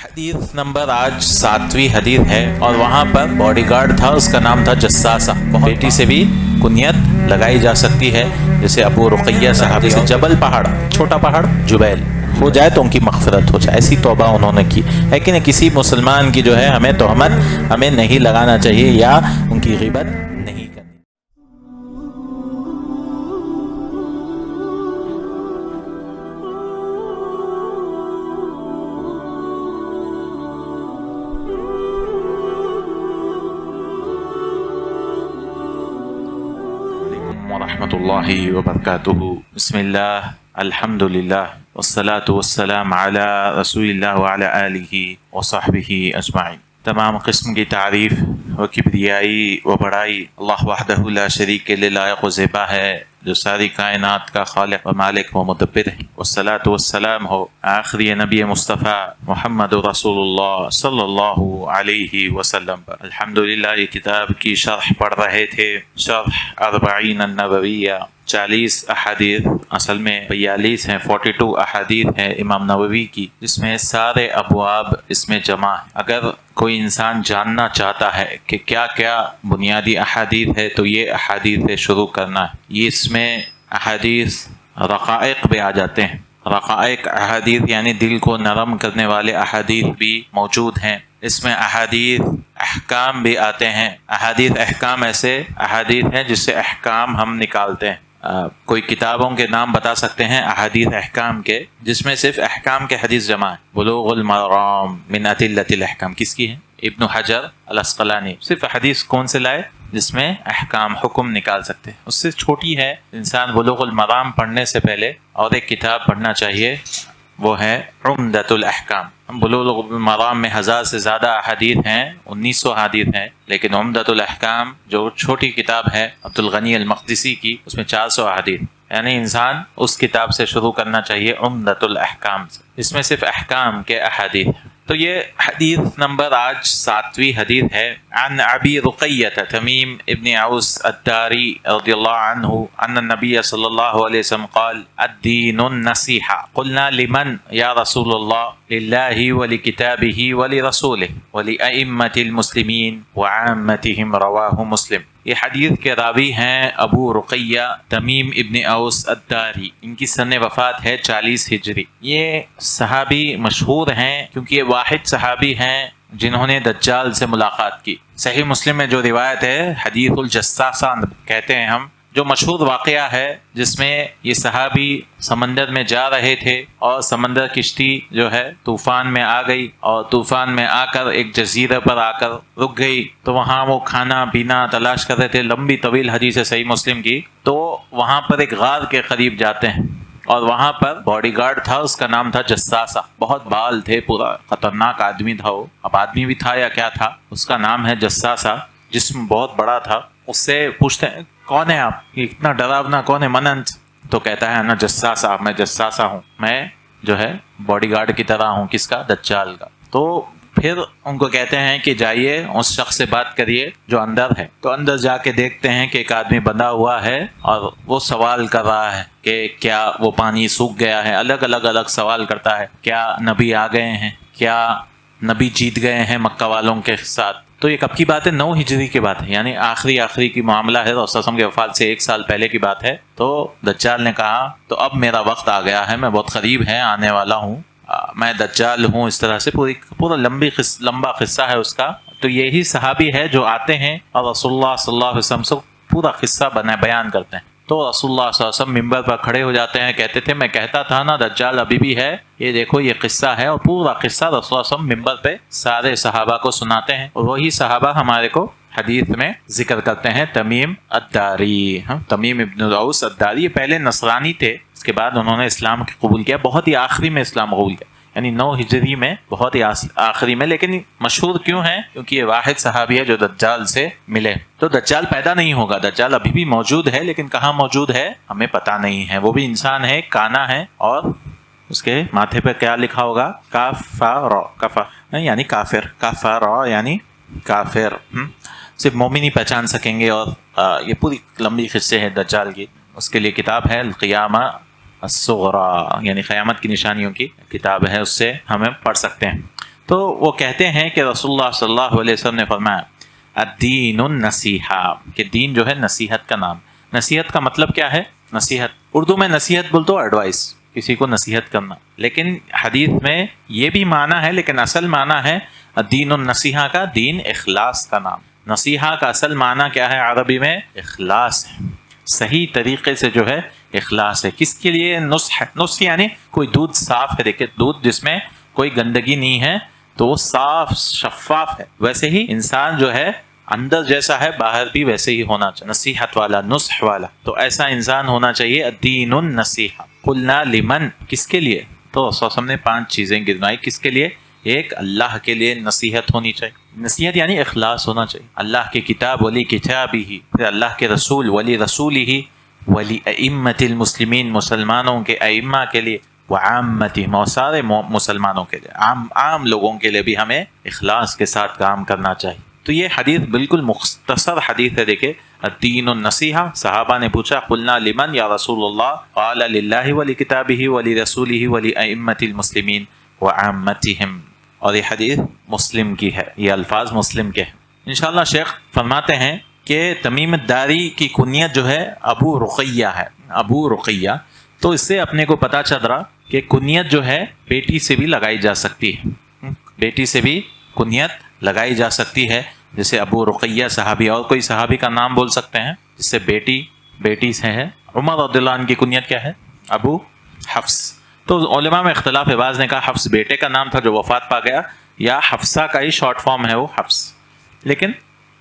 حدیث نمبر آج 7ویں حدیث ہے اور وہاں پر باڈی گارڈ تھا، اس کا نام تھا جساسہ۔ بیٹی سے بھی کنیت لگائی جا سکتی ہے، جیسے ابو رقیہ صحابی سے جبل پہاڑ، چھوٹا پہاڑ جبیل ہو جائے تو ان کی مغفرت ہو جائے، ایسی توبہ انہوں نے کی ہے کہ نہیں۔ کسی مسلمان کی جو ہے ہمیں تہمت ہمیں نہیں لگانا چاہیے یا ان کی غیبت نہیں کرنی۔ ورحمۃ اللہ وبرکاتہ۔ بسم اللہ، الحمدللہ، والصلاة والسلام علی رسول اللہ وعلی آلہ وصحبہ اجمعین۔ تمام قسم کی تعریف و کبریائی و بڑائی اللہ وحدہ لا شریک کے لیے لائق و زیبا ہے، جو ساری کائنات کا خالق و مالک و مدبر ہے۔ والصلاة والسلام ہو آخری نبی مصطفیٰ محمد رسول اللہ صلی اللہ علیہ وسلم پر۔ الحمدللہ یہ کتاب کی شرح پڑھ رہے تھے، شرح اربعین النوویہ، 40 احادیث، اصل میں 42 ہیں، 42 احادیث ہیں امام نووی کی، جس میں سارے ابواب اس میں جمع ہیں۔ اگر کوئی انسان جاننا چاہتا ہے کہ کیا کیا بنیادی احادیث ہے تو یہ احادیث سے شروع کرنا ہے۔ یہ اس میں احادیث رقائق بھی آ جاتے ہیں، رقائق احادیث یعنی دل کو نرم کرنے والے احادیث بھی موجود ہیں۔ اس میں احادیث احکام بھی آتے ہیں۔ احادیث احکام ایسے احادیث ہیں جس سے احکام ہم نکالتے ہیں۔ کوئی کتابوں کے نام بتا سکتے ہیں احادیث احکام کے، جس میں صرف احکام کے حدیث جمع ہے۔ بلوغ المرام من ادلۃ الاحکام کس کی ہے؟ ابن حجر العسقلانی۔ صرف حدیث کون سے لائے جس میں احکام حکم نکال سکتے ہیں؟ اس سے چھوٹی ہے، انسان بلوغ المرام پڑھنے سے پہلے اور ایک کتاب پڑھنا چاہیے، وہ ہے عمدۃ الاحکام۔ بلوغ المرام میں 1000 سے زیادہ احادیث ہیں، 1900 احادیث ہیں، لیکن عمدۃ الاحکام جو چھوٹی کتاب ہے عبد الغنی المقدسی کی، اس میں 400 احادیث، یعنی انسان اس کتاب سے شروع کرنا چاہیے عمدۃ الاحکام سے، اس میں صرف احکام کے احادیث۔ تو یہ حدیث نمبر آج 7ویں حدیث ہے۔ عن ابی رقیہ تمیم ابن اوس الداری رضی اللہ عنہ ان النبی صلی اللہ علیہ وسلم قال الدین النصیحہ قلنا لمن یا رسول اللہ للہ ولکتابہ ولرسولہ ولأئمة المسلمین وعامتہم، رواہ مسلم۔ یہ حدیث کے راوی ہیں ابو رقیہ تمیم ابن اوس الداری، ان کی سن وفات ہے 40 ہجری۔ یہ صحابی مشہور ہیں کیونکہ یہ واحد صحابی ہیں جنہوں نے دجال سے ملاقات کی۔ صحیح مسلم میں جو روایت ہے حدیث الجساسہ کہتے ہیں ہم، جو مشہور واقعہ ہے جس میں یہ صحابی سمندر میں جا رہے تھے اور سمندر کشتی جو ہے طوفان میں آ گئی، اور طوفان میں آ کر ایک جزیرے پر آ کر رک گئی، تو وہاں وہ کھانا پینا تلاش کر رہے تھے۔ لمبی طویل حدیث ہے صحیح مسلم کی۔ تو وہاں پر ایک غار کے قریب جاتے ہیں اور وہاں پر باڈی گارڈ تھا، اس کا نام تھا جساسہ۔ بہت بال تھے، پورا خطرناک آدمی تھا وہ، اب آدمی بھی تھا یا کیا تھا، اس کا نام ہے جساسہ، جسم بہت بڑا تھا۔ اس سے پوچھتے ہیں کون ہے آپ، یہ اتنا ڈراونا کون ہے مننت؟ تو کہتا ہے نا جساسہ، میں جساسہ ہوں، میں جو ہے باڈی گارڈ کی طرح ہوں، کس کا؟ دجال کا۔ تو پھر ان کو کہتے ہیں کہ جائیے اس شخص سے بات کریے جو اندر ہے۔ تو اندر جا کے دیکھتے ہیں کہ ایک آدمی بندھا ہوا ہے اور وہ سوال کر رہا ہے کہ کیا وہ پانی سوکھ گیا ہے، الگ الگ سوال کرتا ہے، کیا نبی آ گئے ہیں، کیا نبی جیت گئے ہیں مکہ والوں کے ساتھ۔ تو یہ کب کی بات ہے؟ 9 ہجری کی بات ہے، یعنی آخری کی معاملہ ہے، رسول صلی اللہ علیہ وسلم کے وفات سے 1 سال پہلے کی بات ہے۔ تو دجال نے کہا تو اب میرا وقت آ گیا ہے، میں بہت قریب ہے، آنے والا ہوں، میں دجال ہوں، اس طرح سے پورا لمبا قصہ ہے اس کا۔ تو یہی صحابی ہے جو آتے ہیں اور رسول اللہ صلی اللہ علیہ وسلم سے پورا قصہ بیان کرتے ہیں۔ تو رسول اللہ صلی اللہ علیہ وسلم ممبر پر کھڑے ہو جاتے ہیں، کہتے تھے میں کہتا تھا نا دجال ابھی بھی ہے، یہ دیکھو یہ قصہ ہے، اور پورا قصہ رسول اللہ صلی اللہ علیہ وسلم ممبر پہ سارے صحابہ کو سناتے ہیں، اور وہی صحابہ ہمارے کو حدیث میں ذکر کرتے ہیں۔ تمیم الداری، تمیم ابن اوس الداری، یہ پہلے نصرانی تھے، اس کے بعد انہوں نے اسلام قبول کیا، بہت ہی آخری میں اسلام قبول کیا، یعنی 9 ہجری میں، بہت ہی آخری میں۔ لیکن مشہور کیوں ہیں؟ کیونکہ یہ واحد صحابی ہے جو دجال سے ملے۔ تو دجال پیدا نہیں ہوگا، دجال ابھی بھی موجود ہے، لیکن کہاں موجود ہے ہمیں پتہ نہیں ہے۔ وہ بھی انسان ہے، کانا ہے، اور اس کے ماتھے پہ کیا لکھا ہوگا؟ کافر، یعنی کافر، کافر یعنی کافر۔ صرف مومن ہی پہچان سکیں گے، اور یہ پوری لمبی قصے ہے دجال کی۔ اس کے لیے کتاب ہے القیامہ الصغریٰ، یعنی قیامت کی نشانیوں کی کتاب ہے، اس سے ہمیں پڑھ سکتے ہیں۔ تو وہ کہتے ہیں کہ رسول اللہ صلی اللہ علیہ وسلم نے فرمایا الدین النصیحہ، کہ دین جو ہے نصیحت کا نام۔ نصیحت کا مطلب کیا ہے؟ نصیحت اردو میں نصیحت بول تو ایڈوائس، کسی کو نصیحت کرنا، لیکن حدیث میں یہ بھی معنی ہے، لیکن اصل معنی ہے الدین النصیحہ کا، دین اخلاص کا نام۔ نصیحہ کا اصل معنی کیا ہے عربی میں؟ اخلاص ہے، صحیح طریقے سے جو ہے اخلاص ہے۔ کس کے لیے نصح ہے؟ نصح یعنی کوئی دودھ صاف ہے، دیکھیں دودھ جس میں کوئی گندگی نہیں ہے تو وہ صاف شفاف ہے، ویسے ہی انسان جو ہے اندر جیسا ہے باہر بھی ویسے ہی ہونا چاہیے، نصیحت والا، نصح والا، تو ایسا انسان ہونا چاہیے۔ الدین النصیحہ، قلنا لمن، کس کے لیے؟ تو رسول صلی اللہ علیہ وسلم نے 5 چیزیں گنوائی، کس کے لیے؟ ایک اللہ کے لیے نصیحت ہونی چاہیے، نصیحت یعنی اخلاص ہونا چاہیے، اللہ کی کتاب ولی کتابی، پھر اللہ کے رسول ولی رسولی ہی، ولی ائمۃ المسلمین، مسلمانوں کے ائمہ کے لیے، وعامتہم، اور سارے مسلمانوں کے لیے، عام لوگوں کے لیے بھی ہمیں اخلاص کے ساتھ کام کرنا چاہیے۔ تو یہ حدیث بالکل مختصر حدیث ہے، دیکھیں الدین النصیحہ۔ صحابہ نے پوچھا قلنا لمن یا رسول اللہ، قال للہ ولکتابہ ولرسولہ ولائمۃ المسلمین وعامتہم، اور یہ حدیث مسلم کی ہے، یہ الفاظ مسلم کے ہیں۔ انشاءاللہ شیخ فرماتے ہیں کہ تمیم الداری کی کنیت جو ہے ابو رقیہ ہے، ابو رقیہ، تو اس سے اپنے کو پتہ چل رہا کہ کنیت جو ہے بیٹی سے بھی لگائی جا سکتی ہے، بیٹی سے بھی کنیت لگائی جا سکتی ہے، جیسے ابو رقیہ صحابی، اور کوئی صحابی کا نام بول سکتے ہیں جس سے بیٹی سے ہے۔ عمر رضی اللہ عنہ کی کنیت کیا ہے؟ ابو حفص۔ تو علماء میں اختلاف ہے، بعض نے کہا حفص بیٹے کا نام تھا جو وفات پا گیا، یا حفصہ کا ہی شارٹ فارم ہے وہ حفص، لیکن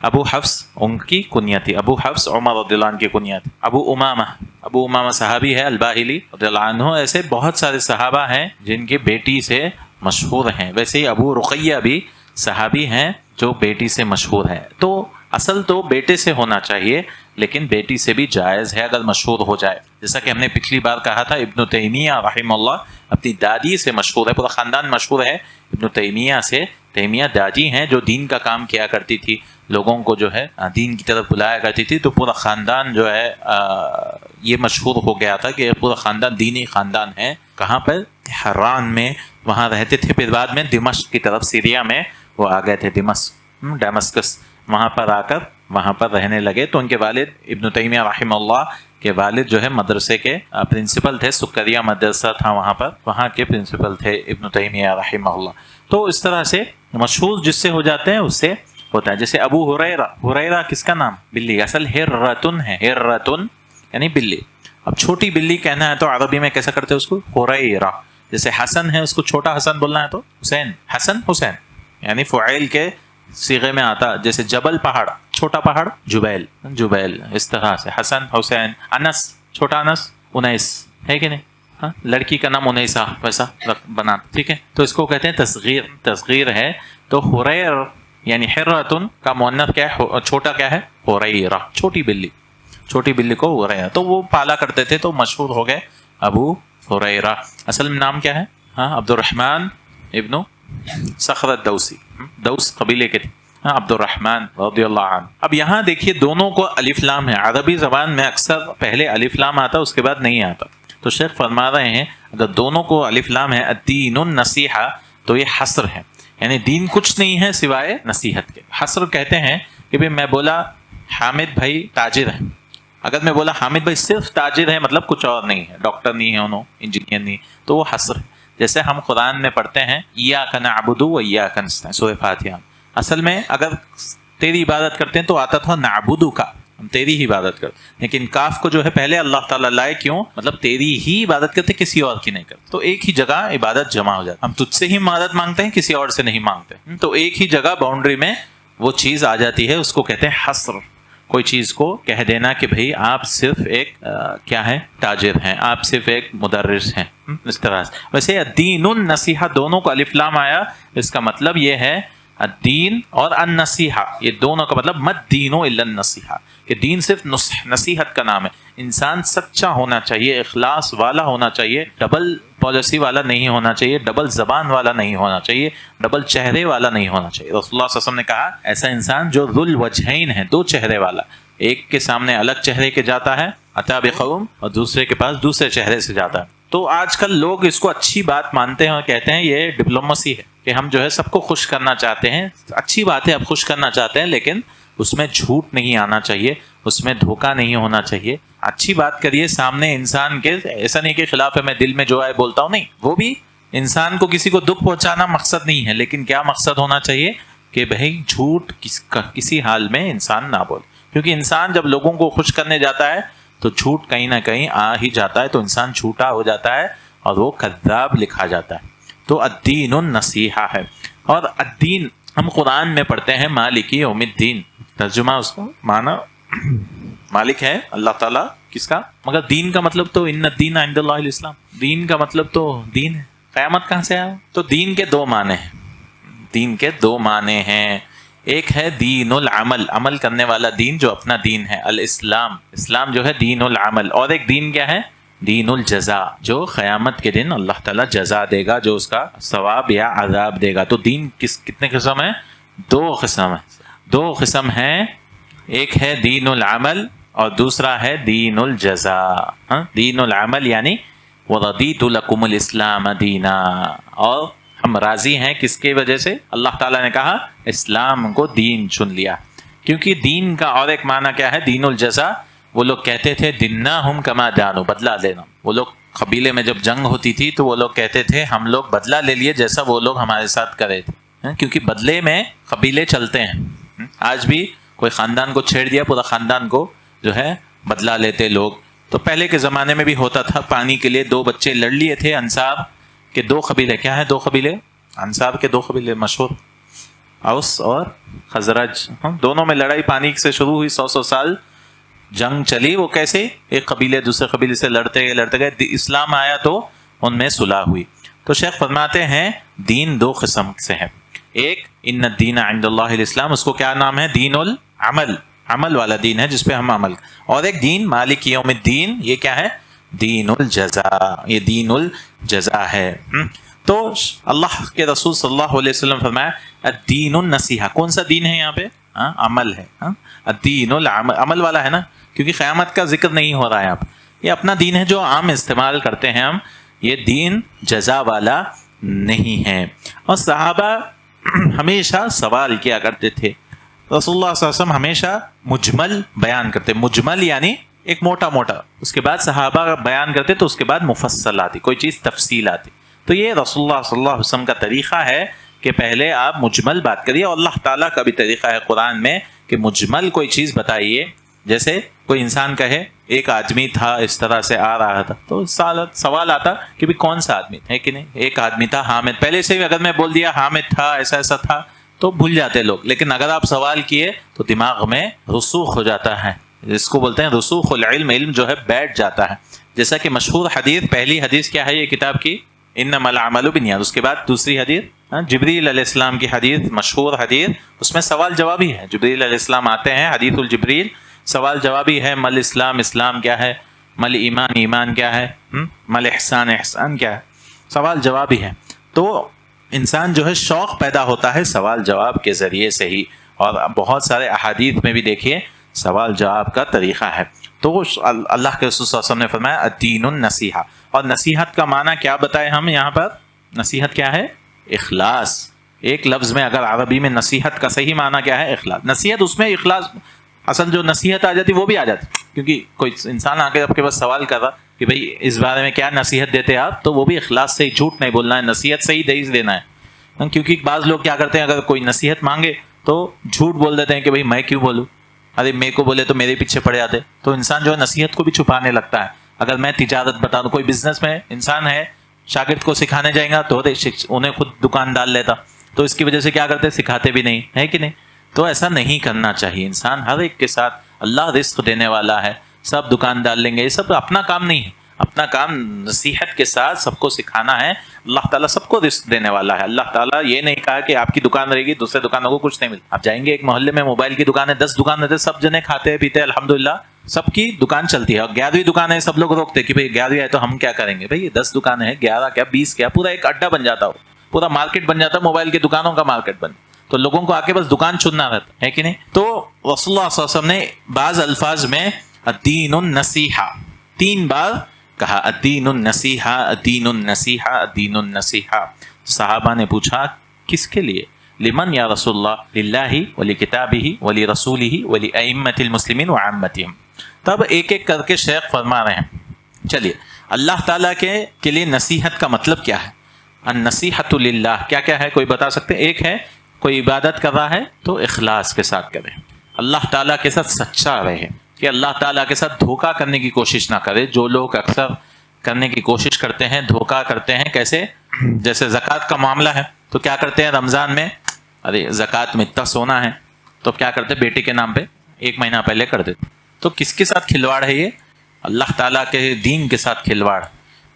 ابو حفص ان کی کنیت تھی، ابو حفص عمر رضی اللہ عنہ کی کنیت۔ ابو امامہ صحابی ہے الباہلی رضی اللہ عنہ، ایسے بہت سارے صحابہ ہیں جن کی بیٹی سے مشہور ہیں، ویسے ہی ابو رقیہ بھی صحابی ہیں جو بیٹی سے مشہور ہے۔ تو اصل تو بیٹے سے ہونا چاہیے، لیکن بیٹی سے بھی جائز ہے اگر مشہور ہو جائے، جیسا کہ ہم نے پچھلی بار کہا تھا ابن تیمیہ رحمہ اللہ اپنی دادی سے مشہور ہے، پورا خاندان مشہور ہے ابن تیمیہ سے۔ تیمیہ دادی ہیں جو دین کا کام کیا کرتی تھی، لوگوں کو جو ہے دین کی طرف بلایا کرتی تھی، تو پورا خاندان جو ہے یہ مشہور ہو گیا تھا کہ پورا خاندان دینی خاندان ہے۔ کہاں پر؟ حران میں، وہاں رہتے تھے، پھر بعد میں دمشق کی طرف سیریا میں وہ آ گئے تھے، ڈیمسکس، وہاں پر آ کر وہاں پر رہنے لگے۔ تو ان کے والد ابن تیمیہ رحمہ اللہ کے والد جو ہے مدرسے کے پرنسپل تھے، سکریہ مدرسہ تھا وہاں پر، وہاں کے پرنسپل تھے ابن تیمیہ رحمہ اللہ۔ تو اس طرح سے مشہور جس سے ہو جاتے ہیں اس سے ہوتا ہے، جیسے ابو ہریرہ کس کا نام؟ بلی، اصل ہررتن ہے، ہررتن یعنی بلی۔ اب چھوٹی بلی کہنا ہے تو عربی میں کیسا کرتے ہیں اس کو؟ ہریرہ۔ جیسے حسن ہے اس کو چھوٹا حسن بولنا ہے تو حسین، حسن حسین یعنی فعیل کے صیغے میں آتا، جیسے جبل پہاڑ، چھوٹا پہاڑ جبیل، اس طرح سے حسن حسین۔ انس، چھوٹا انس، انیس ہے کہ نہیں؟ ہاں، لڑکی کا نام انیسا ویسا بنا، ٹھیک ہے، تو اس کو کہتے ہیں تصغیر ہے۔ تو حریر یعنی حرتن کا مؤنث کیا ہے؟ چھوٹا کیا ہے؟ حریرہ، چھوٹی بلی کو حریرہ، تو وہ پالا کرتے تھے تو مشہور ہو گئے ابو ہریرہ۔ اصل میں نام کیا ہے؟ ہاں، عبد الرحمن ابن صخر الدوسی، دوس قبیلے کے تھے، عبد الرحمن رضی اللہ عنہ۔ اب یہاں دیکھیے دونوں کو الف لام ہے، عربی زبان میں اکثر پہلے الف لام آتا اس کے بعد نہیں آتا، تو شیخ فرما رہے ہیں اگر دونوں کو الف لام ہے الدین النصیحہ تو یہ حصر ہے، یعنی دین کچھ نہیں ہے سوائے نصیحت کے۔ حصر کہتے ہیں کہ بھئی میں بولا حامد بھائی تاجر ہے، اگر میں بولا حامد بھائی صرف تاجر ہے مطلب کچھ اور نہیں ہے، ڈاکٹر نہیں ہے انہوں، انجینئر نہیں، تو وہ حصر ہے۔ جیسے ہم قرآن میں پڑھتے ہیں ایاک نعبد و ایاک نستعین، سورہ فاتحہ، اصل میں اگر تیری عبادت کرتے ہیں تو آتا تھا نعبدو کا، ہم تیری ہی عبادت کرتے، لیکن کاف کو جو ہے پہلے اللہ تعالیٰ لائے، کیوں؟ مطلب تیری ہی عبادت کرتے، کسی اور کی نہیں کرتے، تو ایک ہی جگہ عبادت جمع ہو جاتی، ہم تجھ سے ہی مدد مانگتے ہیں، کسی اور سے نہیں مانگتے، تو ایک ہی جگہ باؤنڈری میں وہ چیز آ جاتی ہے، اس کو کہتے ہیں حصر۔ کوئی چیز کو کہہ دینا کہ بھئی آپ صرف ایک کیا ہے؟ تاجر ہیں، آپ صرف ایک مدرس ہیں، اس طرح سے۔ ویسے الدین النصیحہ دونوں کو الف لام آیا، اس کا مطلب یہ ہے الدین اور النصیحہ، یہ دونوں کا مطلب مت دینو الا النصیحہ، کہ دین صرف نصیحت کا نام ہے۔ انسان سچا ہونا چاہیے، اخلاص والا ہونا چاہیے، ڈبل پالیسی والا نہیں ہونا چاہیے، ڈبل زبان والا نہیں ہونا چاہیے، ڈبل چہرے والا نہیں ہونا چاہیے۔ رسول اللہ صلی اللہ علیہ وسلم نے کہا ایسا انسان جو ذو الوجہین ہے، دو چہرے والا، ایک کے سامنے الگ چہرے کے جاتا ہے اتا بقوم، اور دوسرے کے پاس دوسرے چہرے سے جاتا ہے۔ تو آج کل لوگ اس کو اچھی بات مانتے ہیں اور کہتے ہیں یہ ڈپلومسی ہے، کہ ہم جو ہے سب کو خوش کرنا چاہتے ہیں، اچھی بات ہے، اب خوش کرنا چاہتے ہیں، لیکن اس میں جھوٹ نہیں آنا چاہیے، اس میں دھوکہ نہیں ہونا چاہیے. اچھی بات کریے سامنے انسان کے، ایسا نہیں کہ خلاف ہے میں دل میں جو آئے بولتا ہوں، نہیں، وہ بھی انسان کو کسی کو دکھ پہنچانا مقصد نہیں ہے، لیکن کیا مقصد ہونا چاہیے کہ بھائی جھوٹ کسی حال میں انسان نہ بولے، کیونکہ انسان جب لوگوں کو خوش کرنے جاتا ہے تو جھوٹ کہیں نہ کہیں آ ہی جاتا ہے، تو انسان جھوٹا ہو جاتا ہے اور وہ کذاب لکھا جاتا ہے. تو الدین النصیحہ ہے. اور الدین ہم قرآن میں پڑھتے ہیں مالک یوم الدین، ترجمہ اس کا معنی مالک ہے اللہ تعالیٰ کس کا، مگر دین کا مطلب تو ان الدین عند اللہ الاسلام، دین کا مطلب تو دین ہے. قیامت کہاں سے آیا؟ تو دین کے دو معنی ہیں، دین کے دو معنی ہیں. ایک ہے دین العمل، عمل کرنے والا دین جو اپنا دین ہے، الاسلام، اسلام جو ہے دین العمل. اور ایک دین کیا ہے؟ دین الجزا، جو قیامت کے دن اللہ تعالیٰ جزا دے گا، جو اس کا ثواب یا عذاب دے گا. تو دین کتنے قسم ہیں؟ دو قسم ہیں. ایک ہے دین العمل اور دوسرا ہے دین الجزا. دین العمل یعنی وَرَضِيتُ لَكُمُ الْإِسْلَامَ دِينًا، اور ہم راضی ہیں کس کی وجہ سے؟ اللہ تعالیٰ نے کہا اسلام کو دین چن لیا. کیونکہ دین کا اور ایک معنی کیا ہے؟ دین الجزا. وہ لوگ کہتے تھے دِنَّاهُمْ كَمَا دَانُوا، بدلہ لینا. وہ لوگ قبیلے میں جب جنگ ہوتی تھی تو وہ لوگ کہتے تھے ہم لوگ بدلہ لے لیے جیسا وہ لوگ ہمارے ساتھ کرے تھے، کیونکہ بدلے میں قبیلے چلتے ہیں. آج بھی کوئی خاندان کو چھیڑ دیا، پورا خاندان کو جو ہے بدلہ لیتے لوگ. تو پہلے کے زمانے میں بھی ہوتا تھا، پانی کے لیے دو بچے لڑ لیے تھے. انصار کے دو قبیلے، کیا ہے دو قبیلے؟ انصار کے دو قبیلے مشہور، اوس اور خزرج. دونوں میں لڑائی پانی سے شروع ہوئی، 100 سال جنگ چلی. وہ کیسے؟ ایک قبیلے دوسرے قبیلے سے لڑتے گئے. اسلام آیا تو ان میں صلح ہوئی. تو شیخ فرماتے ہیں دین دو قسم سے ہے. ایک ان الدین عند اللہ الاسلام، اس کو کیا نام ہے؟ دین العمل، عمل والا دین ہے جس پہ ہم عمل. اور ایک دین مالک یوم الدین، یہ کیا ہے؟ دین الجزا، یہ دین الجزا ہے. تو اللہ کے رسول صلی اللہ علیہ وسلم فرمایا الدین النصیحہ. کون سا دین ہے یہاں پہ؟ عمل ہے. الدین العمل، عمل والا ہے نا، کیونکہ قیامت کا ذکر نہیں ہو رہا ہے اب. یہ اپنا دین ہے جو عام استعمال کرتے ہیں ہم، یہ دین جزا والا نہیں ہے. اور صحابہ ہمیشہ سوال کیا کرتے تھے. رسول اللہ صلی اللہ علیہ وسلم ہمیشہ مجمل بیان کرتے، مجمل یعنی ایک موٹا موٹا، اس کے بعد صحابہ بیان کرتے تو اس کے بعد مفصل آتی، کوئی چیز تفصیل آتی. تو یہ رسول اللہ صلی اللہ علیہ وسلم کا طریقہ ہے کہ پہلے آپ مجمل بات کریے. اور اللہ تعالیٰ کا بھی طریقہ ہے قرآن میں کہ مجمل کوئی چیز بتائیے. جیسے کوئی انسان کہے ایک آدمی تھا اس طرح سے آ رہا تھا، تو سوال آتا کہ بھی کون سا آدمی ہے کہ نہیں؟ ایک آدمی تھا حامد. پہلے سے بھی اگر میں بول دیا حامد تھا ایسا ایسا تھا تو بھول جاتے لوگ، لیکن اگر آپ سوال کیے تو دماغ میں رسوخ ہو جاتا ہے. جس کو بولتے ہیں رسوخ العلم، علم جو ہے بیٹھ جاتا ہے. جیسا کہ مشہور حدیث، پہلی حدیث کیا ہے یہ کتاب کی؟ انما الاعمال بالنیات. اس کے بعد دوسری حدیث جبریل علیہ السلام کی حدیث، مشہور حدیث، اس میں سوال جوابی ہے. جبریل علیہ السلام آتے ہیں، حدیث الجبریل، سوال جوابی ہے. مل اسلام، اسلام کیا ہے؟ مل ایمان، ایمان کیا ہے؟ مل احسان، احسان کیا ہے؟ سوال جوابی ہے. تو انسان جو ہے شوق پیدا ہوتا ہے سوال جواب کے ذریعے سے ہی. اور بہت سارے احادیث میں بھی دیکھیے سوال جواب کا طریقہ ہے. تو اللہ کے رسول صلی اللہ علیہ وسلم نے فرمایا الدین النصیحہ. اور نصیحت کا معنی کیا بتائے ہم یہاں پر؟ نصیحت کیا ہے؟ اخلاص. ایک لفظ میں اگر عربی میں نصیحت کا صحیح معنی کیا ہے؟ اخلاص. نصیحت، اس میں اخلاص، اصل جو نصیحت آ جاتی وہ بھی آ جاتی. کیونکہ کوئی انسان آ کے آپ کے پاس سوال کر رہا کہ بھئی اس بارے میں کیا نصیحت دیتے آپ، تو وہ بھی اخلاص سے ہی، جھوٹ نہیں بولنا ہے، نصیحت سے ہی دہیز دینا ہے. کیونکہ بعض لوگ کیا کرتے ہیں، اگر کوئی نصیحت مانگے تو جھوٹ بول دیتے ہیں کہ بھئی میں کیوں بولوں، ارے میرے کو بولے تو میرے پیچھے پڑے جاتے. تو انسان جو ہے نصیحت کو بھی چھپانے لگتا ہے. اگر میں تجارت بتا دوں، کوئی بزنس میں انسان ہے، شاگرد کو سکھانے جائیں گا تو انہیں خود دکان ڈال لیتا، تو اس کی وجہ سے کیا کرتے؟ سکھاتے بھی نہیں ہے کہ نہیں. تو ایسا نہیں کرنا چاہیے. انسان ہر ایک کے ساتھ اللہ رزق دینے والا ہے، سب دکان ڈال لیں گے، یہ سب اپنا کام نہیں ہے. اپنا کام نصیحت کے ساتھ سب کو سکھانا ہے. اللہ تعالیٰ سب کو رزق دینے والا ہے. اللہ تعالیٰ یہ نہیں کہا کہ آپ کی دکان رہے گی دوسرے دکانوں کو کچھ نہیں ملتا. آپ جائیں گے ایک محلے میں موبائل کی دکان ہے، 10 دکان رہتے، سب جنے کھاتے پیتے الحمدللہ، سب کی دکان چلتی ہے. اور 11ویں دکان ہے، سب لوگ روکتے کہ بھئی 11ویں ہے تو ہم کیا کریں گے. بھئی یہ 10 دکانیں ہیں، 11 کیا 20 کیا، پورا ایک اڈا بن جاتا ہو، پورا مارکیٹ بن جاتا، موبائل کی دکانوں کا مارکیٹ بن. تو لوگوں کو آ کے بس دکان چننا رہتا ہے کہ نہیں. تو رسول اللہ صلی اللہ علیہ وسلم نے بعض الفاظ میں الدین النصیحہ 3 بار کہا. الدین النصیحہ، الدین النصیحہ، الدین النصیحہ. صحابہ نے پوچھا کس کے لیے؟ لمن یا رسول اللہ، للہ ولی کتابہ ولی رسولہ ولی ائمۃ المسلمین وعامتہم. تب ایک ایک کر کے شیخ فرما رہے ہیں. چلیے، اللہ تعالیٰ کے لیے نصیحت کا مطلب کیا ہے؟ النصیحۃ للہ کیا کیا ہے؟ کوئی بتا سکتے؟ ایک ہے کوئی عبادت کر رہا ہے تو اخلاص کے ساتھ کرے، اللہ تعالیٰ کے ساتھ سچا رہے، کہ اللہ تعالیٰ کے ساتھ دھوکہ کرنے کی کوشش نہ کرے. جو لوگ اکثر کرنے کی کوشش کرتے ہیں، دھوکہ کرتے ہیں. کیسے؟ جیسے زکوٰۃ کا معاملہ ہے تو کیا کرتے ہیں رمضان میں، ارے زکوٰۃ میں اتنا سونا ہے تو کیا کرتے؟ بیٹی کے نام پہ 1 مہینہ پہلے کر دیتے. تو کس کے ساتھ کھلواڑ ہے یہ؟ اللہ تعالیٰ کے دین کے ساتھ کھلواڑ.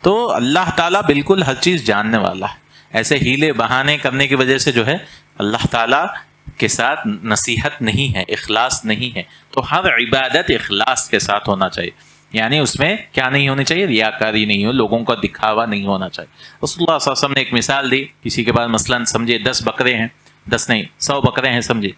تو اللہ تعالیٰ بالکل ہر چیز جاننے والا ہے. ایسے ہیلے بہانے کرنے کی وجہ سے جو ہے اللہ تعالیٰ کے ساتھ نصیحت نہیں ہے، اخلاص نہیں ہے. تو ہر عبادت اخلاص کے ساتھ ہونا چاہیے، یعنی اس میں کیا نہیں ہونی چاہیے؟ ریاکاری نہیں ہو، لوگوں کا دکھاوا نہیں ہونا چاہیے. رسول اللہ صلی اللہ علیہ وسلم نے ایک مثال دی. کسی کے پاس مثلاً سمجھے 10 بکرے ہیں، 10 نہیں 100 بکرے ہیں سمجھے،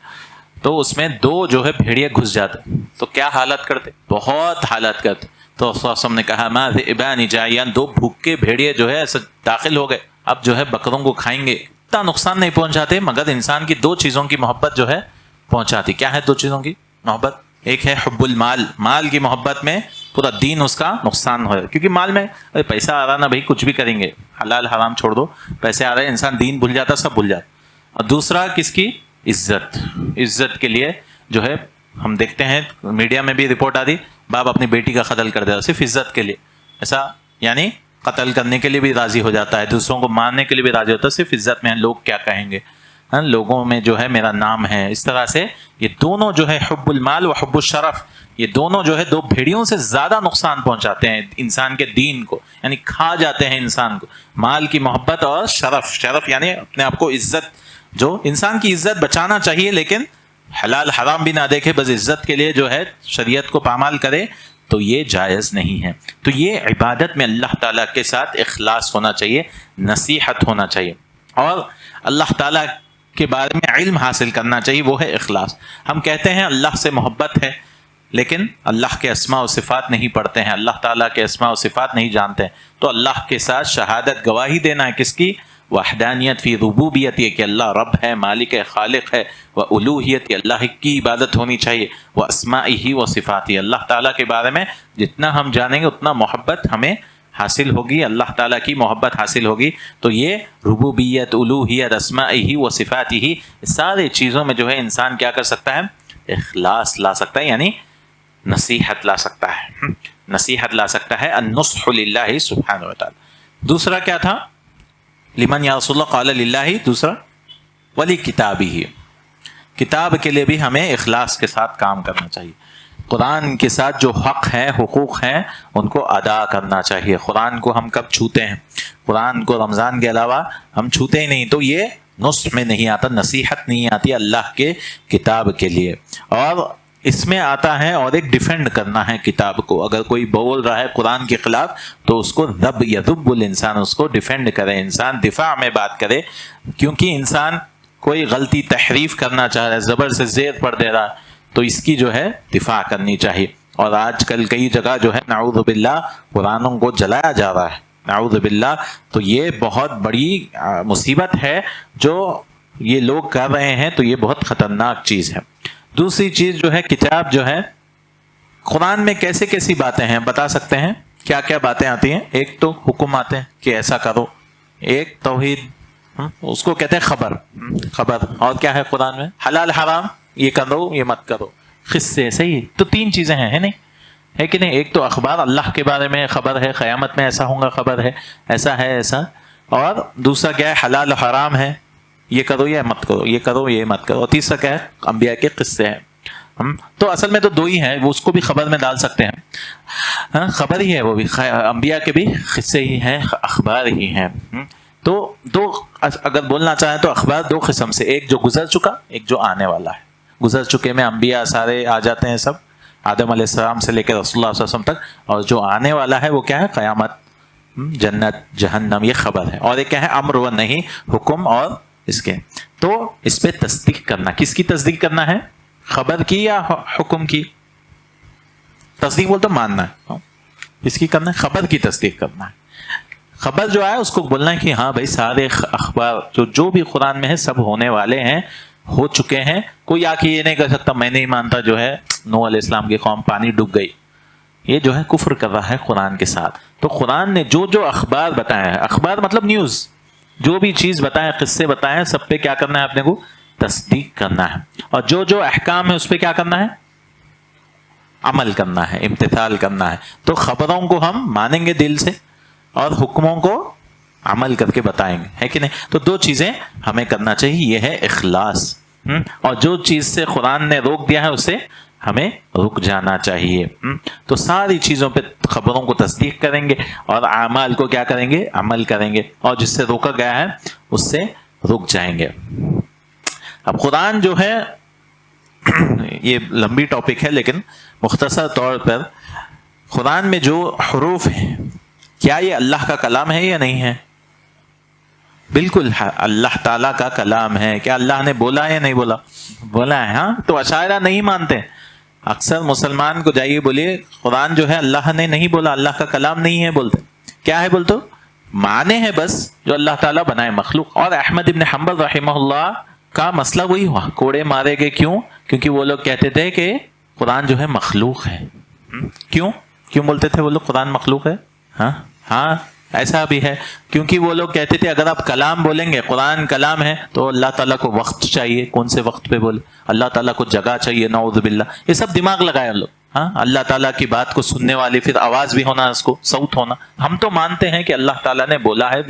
تو اس میں 2 جو ہے بھیڑیے گھس جاتے تو کیا حالت کرتے؟ بہت حالت کرتے. تو رسول اللہ صلی اللہ علیہ وسلم نے کہا ما ذئبان جائعان، 2 بھوکے بھیڑیے جو ہے ایسے داخل ہو گئے، اب جو ہے بکروں کو کھائیں گے. اتنا نقصان نہیں پہنچاتے مگر انسان کی 2 چیزوں کی محبت جو ہے پہنچاتی. کیا ہے 2 چیزوں کی محبت؟ ایک ہے حب المال، مال کی محبت میں پورا دین اس کا نقصان ہو جائے. کیونکہ مال میں پیسہ آ رہا نا بھائی، کچھ بھی کریں گے، حلال حرام چھوڑ دو، پیسے آ رہے ہیں، انسان دین بھول جاتا، سب بھول جاتا. اور دوسرا کس کی؟ عزت. عزت کے لیے جو ہے ہم دیکھتے ہیں میڈیا میں بھی رپورٹ آتی، باپ اپنی بیٹی کا قتل کر دیتا صرف عزت کے لیے. ایسا یعنی قتل کرنے کے لیے بھی راضی ہو جاتا ہے، دوسروں کو مارنے کے لیے بھی راضی ہوتا ہے، صرف عزت میں. لوگ کیا کہیں گے، لوگوں میں جو ہے میرا نام ہے. اس طرح سے یہ دونوں جو ہے حب المال و حب الشرف، یہ دونوں جو ہے 2 بھیڑیوں سے زیادہ نقصان پہنچاتے ہیں انسان کے دین کو، یعنی کھا جاتے ہیں انسان کو. مال کی محبت اور شرف. شرف یعنی اپنے آپ کو عزت، جو انسان کی عزت بچانا چاہیے لیکن حلال حرام بھی نہ دیکھے، بس عزت کے لیے جو ہے شریعت کو پامال کرے، تو یہ جائز نہیں ہے. تو یہ عبادت میں اللہ تعالیٰ کے ساتھ اخلاص ہونا چاہیے، نصیحت ہونا چاہیے، اور اللہ تعالیٰ کے بارے میں علم حاصل کرنا چاہیے، وہ ہے اخلاص. ہم کہتے ہیں اللہ سے محبت ہے لیکن اللہ کے اسماء و صفات نہیں پڑھتے ہیں، اللہ تعالیٰ کے اسماء و صفات نہیں جانتے ہیں. تو اللہ کے ساتھ شہادت گواہی دینا ہے کس کی؟ وحدانیت فی ربوبیت، یہ کہ اللہ رب ہے، مالک ہے، خالق ہے. و الوہیت، اللہ کی عبادت ہونی چاہیے. و اسماءہ و صفاتہ، اللہ تعالیٰ کے بارے میں جتنا ہم جانیں گے اتنا محبت ہمیں حاصل ہوگی، اللہ تعالیٰ کی محبت حاصل ہوگی. تو یہ ربوبیت، الوہیت، اسماءہ و صفاتہ، سارے چیزوں میں جو ہے انسان کیا کر سکتا ہے؟ اخلاص لا سکتا ہے، یعنی نصیحت لا سکتا ہے، نصیحت لا سکتا ہے. النصح للہ سبحانہ و تعالی. دوسرا کیا تھا؟ لمن یا رسول اللہ قال للہ. دوسرا ولی کتابہ، کتاب کے لیے بھی ہمیں اخلاص کے ساتھ کام کرنا چاہیے. قرآن کے ساتھ جو حق ہیں، حقوق ہیں، ان کو ادا کرنا چاہیے. قرآن کو ہم کب چھوتے ہیں؟ قرآن کو رمضان کے علاوہ ہم چھوتے ہی نہیں. تو یہ نصح میں نہیں آتا، نصیحت نہیں آتی اللہ کے کتاب کے لیے. اور اس میں آتا ہے اور ایک ڈیفینڈ کرنا ہے کتاب کو. اگر کوئی بول رہا ہے قرآن کے خلاف تو اس کو رب یذب الانسان، اس کو ڈیفینڈ کرے، انسان دفاع میں بات کرے. کیونکہ انسان کوئی غلطی تحریف کرنا چاہ رہا ہے، زبر سے زیر پڑ دے رہا، تو اس کی جو ہے دفاع کرنی چاہیے. اور آج کل کئی جگہ جو ہے نعوذ باللہ قرآنوں کو جلایا جا رہا ہے، نعوذ باللہ. تو یہ بہت بڑی مصیبت ہے جو یہ لوگ کر رہے ہیں، تو یہ بہت خطرناک چیز ہے. دوسری چیز جو ہے کتاب جو ہے، قرآن میں کیسے کیسی باتیں ہیں بتا سکتے ہیں؟ کیا کیا باتیں آتی ہیں؟ ایک تو حکم آتے ہیں کہ ایسا کرو، ایک توحید، اس کو کہتے ہیں خبر. خبر. اور کیا ہے قرآن میں؟ حلال حرام، یہ کرو یہ مت کرو. قصے. صحیح. تو 3 چیزیں ہیں، ہے نہیں؟ ہے کہ نہیں؟ ایک تو اخبار، اللہ کے بارے میں خبر ہے، قیامت میں ایسا ہوگا خبر ہے، ایسا ہے ایسا. اور دوسرا کیا ہے؟ حلال حرام ہے، یہ کرو یہ مت کرو، یہ کرو یہ مت کرو. اور تیسرا کیا ہے؟ انبیاء کے قصے ہیں. تو اصل میں تو 2 ہی ہیں، وہ اس کو بھی خبر میں ڈال سکتے ہیں، خبر ہی ہے وہ بھی، انبیاء کے بھی قصے ہی ہیں، اخبار ہی ہیں. تو 2 اگر بولنا چاہیں تو اخبار 2 قسم سے، ایک جو گزر چکا، ایک جو آنے والا ہے. گزر چکے میں انبیاء سارے آ جاتے ہیں، سب آدم علیہ السلام سے لے کر رسول اللہ صلی اللہ علیہ وسلم تک. اور جو آنے والا ہے وہ کیا ہے؟ قیامت، جنت، جہنم، یہ خبر ہے. اور ایک کیا ہے؟ امر و نہی، حکم اور اس کے. تو اس پہ تصدیق کرنا. کس کی تصدیق کرنا ہے؟ خبر کی یا حکم کی؟ تصدیق بولتا ماننا ہے. اس کی کرنا ہے؟ خبر کی تصدیق کرنا ہے. خبر جو آیا اس کو بولنا ہے کہ ہاں بھائی سارے اخبار جو بھی قرآن میں ہے سب ہونے والے ہیں، ہو چکے ہیں. کوئی آ کے یہ نہیں کہہ سکتا میں نہیں مانتا جو ہے نوح علیہ السلام کی قوم پانی ڈوب گئی. یہ جو ہے کفر کر رہا ہے قرآن کے ساتھ. تو قرآن نے جو اخبار بتایا ہے، اخبار مطلب نیوز، جو بھی چیز بتائیں، قصے بتائیں، سب پہ کیا کرنا ہے اپنے کو؟ تصدیق کرنا ہے. اور جو احکام ہے اس پہ کیا کرنا ہے؟ عمل کرنا ہے، امتثال کرنا ہے. تو خبروں کو ہم مانیں گے دل سے اور حکموں کو عمل کر کے بتائیں گے، ہے کہ نہیں؟ تو دو چیزیں ہمیں کرنا چاہیے، یہ ہے اخلاص. اور جو چیز سے قرآن نے روک دیا ہے اس سے ہمیں رک جانا چاہیے. تو ساری چیزوں پہ خبروں کو تصدیق کریں گے اور اعمال کو کیا کریں گے؟ عمل کریں گے. اور جس سے روکا گیا ہے اس سے رک جائیں گے. اب قرآن جو ہے یہ لمبی ٹاپک ہے لیکن مختصر طور پر قرآن میں جو حروف ہیں کیا یہ اللہ کا کلام ہے یا نہیں ہے؟ بالکل اللہ تعالیٰ کا کلام ہے. کیا اللہ نے بولا ہے یا نہیں بولا؟ بولا ہے. ہاں تو اشاعرہ نہیں مانتے. اکثر مسلمان کو جائیے بولیے قرآن جو ہے اللہ نے نہیں بولا، اللہ کا کلام نہیں ہے، بولتے کیا ہے؟ بولتے مانے ہیں بس جو اللہ تعالیٰ بنائے مخلوق. اور احمد ابن حنبل رحمہ اللہ کا مسئلہ وہی ہوا، کوڑے مارے گئے. کیوں؟ کیونکہ وہ لوگ کہتے تھے کہ قرآن جو ہے مخلوق ہے. کیوں بولتے تھے وہ لوگ قرآن مخلوق ہے؟ ہاں ایسا بھی ہے کیونکہ وہ لوگ کہتے تھے اگر آپ کلام بولیں گے، قرآن کلام ہے، تو اللہ تعالیٰ کو وقت چاہیے. کون سے وقت پہ بولے؟ اللہ تعالیٰ کو جگہ چاہیے، نعوذ باللہ. یہ سب دماغ لگائے لوگ. اللہ تعالیٰ کی بات کو سننے والی پھر آواز بھی ہونا، اس کو صوت ہونا. ہم تو مانتے ہیں کہ اللہ تعالیٰ نے بولا ہے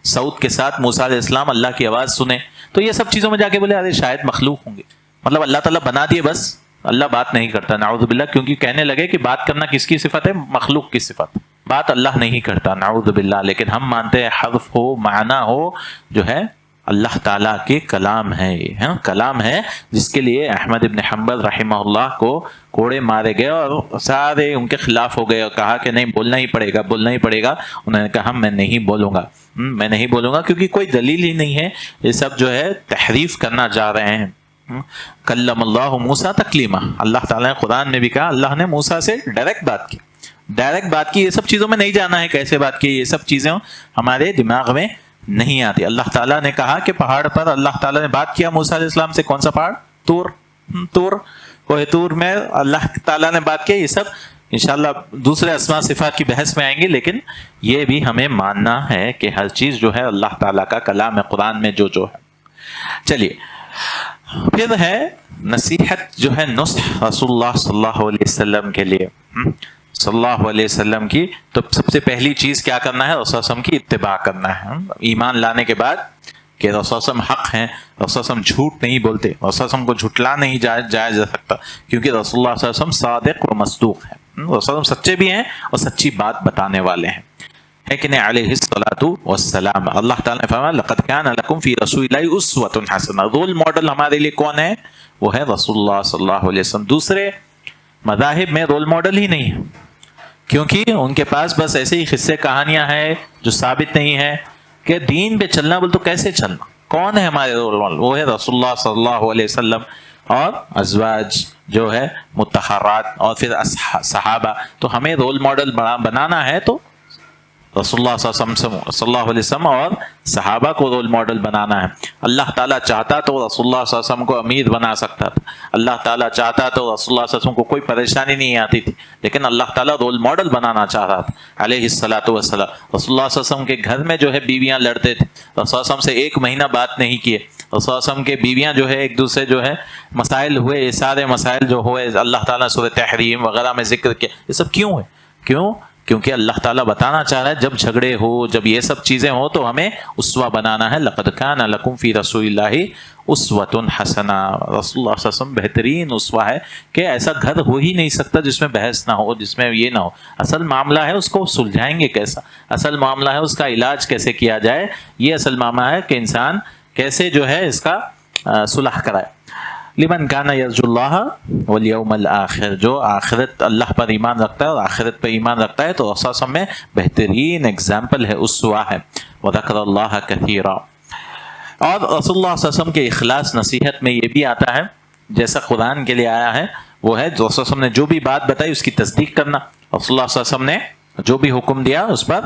صوت کے ساتھ، موسیٰ علیہ السلام اللہ کی آواز سنے. تو یہ سب چیزوں میں جا کے بولے ارے شاید مخلوق ہوں گے. مطلب اللہ تعالیٰ بنا دیے بس، اللہ بات نہیں کرتا، نعوذ باللہ. کیونکہ کہنے لگے کہ بات کرنا کس کی صفت ہے؟ مخلوق کی صفت. بات اللہ نہیں کرتا، نعوذ باللہ. لیکن ہم مانتے ہیں حرف ہو، معنی ہو، جو ہے اللہ تعالیٰ کے کلام ہے. یہ کلام ہے جس کے لیے احمد ابن حنبل رحمہ اللہ کو کوڑے مارے گئے اور سارے ان کے خلاف ہو گئے اور کہا کہ نہیں بولنا ہی پڑے گا، بولنا ہی پڑے گا. انہوں نے کہا میں نہیں بولوں گا، میں نہیں بولوں گا، کیونکہ کوئی دلیل ہی نہیں ہے. یہ سب جو ہے تحریف کرنا چاہ رہے ہیں. کلم اللہ موسیٰ تکلیما، اللہ تعالیٰ نے قرآن میں بھی کہا اللہ نے موسیٰ سے ڈائریکٹ بات کی. یہ سب چیزوں میں نہیں جانا ہے کیسے بات کی، یہ سب چیزیں ہمارے دماغ میں نہیں آتی. اللہ تعالیٰ نے کہا کہ پہاڑ پر اللہ تعالیٰ نے بات کیا موسیٰ علیہ السلام سے. کون سا پہاڑ؟ طور میں اللہ تعالیٰ نے بات کی. یہ سب انشاءاللہ دوسرے اسماء صفات کی بحث میں آئیں گے، لیکن یہ بھی ہمیں ماننا ہے کہ ہر چیز جو ہے اللہ تعالیٰ کا کلام ہے قرآن میں جو ہے. چلیے پھر ہے نصیحت، جو ہے نصح رسول اللہ صلی اللہ علیہ وسلم کے لیے، صلی اللہ علیہ وسلم کی. تو سب سے پہلی چیز کیا کرنا ہے؟ رسول اللہ علیہ وسلم کی اتباع کرنا ہے. ایمان لانے کے بعد کہ رسول اللہ علیہ وسلم حق ہیں، رسول اللہ علیہ وسلم جھوٹ نہیں بولتے، رسول اللہ علیہ وسلم کو جھٹلا نہیں جایا جا سکتا، کیونکہ رسول اللہ صلی اللہ علیہ وسلم صادق و مصدوق ہیں. رسول اللہ علیہ وسلم سچے بھی ہیں اور سچی بات بتانے والے ہیں، ہے کہ نہیں؟ علیہ الصلاۃ والسلام. اللہ تعالیٰ نے فرمایا لقد کان لکم فی رسول اللہ اسوۃ حسنہ. رول ماڈل ہمارے لیے کون ہے؟ وہ ہے رسول اللہ صلی اللہ علیہ وسلم. دوسرے مذاہب میں رول ماڈل ہی نہیں ہے، کیونکہ ان کے پاس بس ایسے ہی قصے کہانیاں ہیں جو ثابت نہیں ہے. کہ دین پہ چلنا بول تو کیسے چلنا؟ کون ہے ہمارے رول ماڈل؟ وہ ہے رسول اللہ صلی اللہ علیہ وسلم اور ازواج جو ہے مطہرات اور پھر صحابہ. تو ہمیں رول ماڈل بنانا ہے تو رسول اللہ صلی اللہ علیہ وسلم اور صحابہ کو رول ماڈل بنانا ہے. اللہ تعالیٰ چاہتا تو رسول اللہ صلی اللہ علیہ وسلم کو امیر بنا سکتا تھا. اللہ تعالیٰ چاہتا تو رسول اللہ صلی اللہ علیہ وسلم کو کوئی پریشانی نہیں آتی تھی، لیکن اللہ تعالیٰ رول ماڈل بنانا چاہ رہا تھا علیہ الصلاۃ والسلام. رسول اللہ صلی اللہ علیہ وسلم کے گھر میں جو ہے بیویاں لڑتے تھے، رسول اللہ علیہ وسلم سے ایک مہینہ بات نہیں کیے. رسول اللہ علیہ وسلم کے بیویاں جو ہے ایک دوسرے جو ہے مسائل ہوئے، یہ سارے مسائل جو ہوئے اللہ تعالیٰ نے سورۃ تحریم وغیرہ میں ذکر کیا. یہ سب کیوں ہے؟ کیونکہ اللہ تعالیٰ بتانا چاہ رہا ہے جب جھگڑے ہو، جب یہ سب چیزیں ہو تو ہمیں اسوہ بنانا ہے. لقد کان لکم فی رسول اللہ اسوۃ حسنہ. رسول اللہ صلی اللہ علیہ وسلم بہترین اسوہ ہے کہ ایسا گھر ہو ہی نہیں سکتا جس میں بحث نہ ہو، جس میں یہ نہ ہو. اصل معاملہ ہے اس کو سلجھائیں گے کیسا، اصل معاملہ ہے اس کا علاج کیسے کیا جائے. یہ اصل معاملہ ہے کہ انسان کیسے جو ہے اس کا صلح کرائے. لمن کان یرجو اللہ والیوم الآخر، جو آخرت اللہ پر ایمان رکھتا ہے اور آخرت پر ایمان رکھتا ہے تو اساس میں بہترین ایگزامپل ہے، اسوہ ہے. وذکر اللہ کثیرا. اور رسول اللہ صلی اللہ علیہ وسلم کے اخلاص نصیحت میں یہ بھی آتا ہے جیسا قرآن کے لیے آیا ہے، وہ ہے رسول اللہ صلی اللہ علیہ وسلم نے جو بھی بات بتائی اس کی تصدیق کرنا. رسول اللہ صلی اللہ علیہ وسلم نے جو بھی حکم دیا اس پر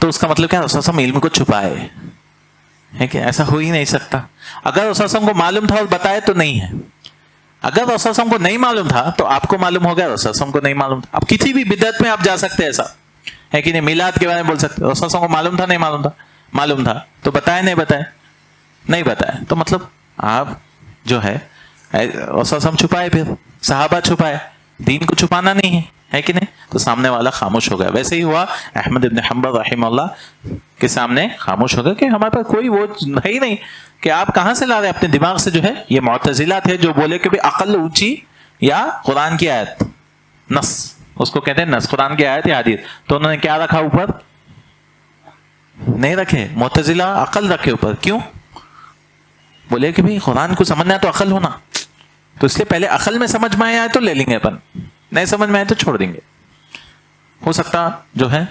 تو اس کا مطلب کیا؟ رسول علم کو چھپائے ہے کہ ایسا ہو ہی نہیں سکتا. اگر رسول کو معلوم تھا اور بتائے تو نہیں ہے. اگر رسول کو نہیں معلوم تھا تو آپ کو معلوم ہو گیا, رسول کو نہیں معلوم تھا. اب کسی بھی بدعت میں آپ جا سکتے ایسا ہے کہ نہیں, میلاد کے بارے میں بول سکتے رسول کو معلوم تھا نہیں معلوم تھا, معلوم تھا تو بتائے نہیں بتائے, نہیں بتائے تو مطلب آپ جو ہے رسول چھپائے, پھر صحابہ چھپائے, دین کو چھپانا نہیں ہے کہ نہیں, تو سامنے والا خاموش ہو گیا. ویسے ہی ہوا احمد ابن حنبل رحمہ اللہ کے سامنے خاموش ہو گیا کہ ہمارے پاس کوئی وہ ہے ہی نہیں کہ آپ کہاں سے لا رہے اپنے دماغ سے. جو ہے یہ معتزلہ تھے جو بولے کہ بھی عقل اونچی یا قرآن کی آیت, نص اس کو کہتے ہیں نص, قرآن کی آیت یا حدیث. تو انہوں نے کیا رکھا اوپر؟ نہیں رکھے. معتزلہ عقل رکھے اوپر. کیوں؟ بولے کہ بھی قرآن کو سمجھنا ہے تو عقل ہونا, تو اس لیے پہلے عقل میں سمجھ میں آیا تو لے لیں گے اپن, نہیں سمجھ میں آئے تو چھوڑ دیں گے. ہو سکتا جو ہے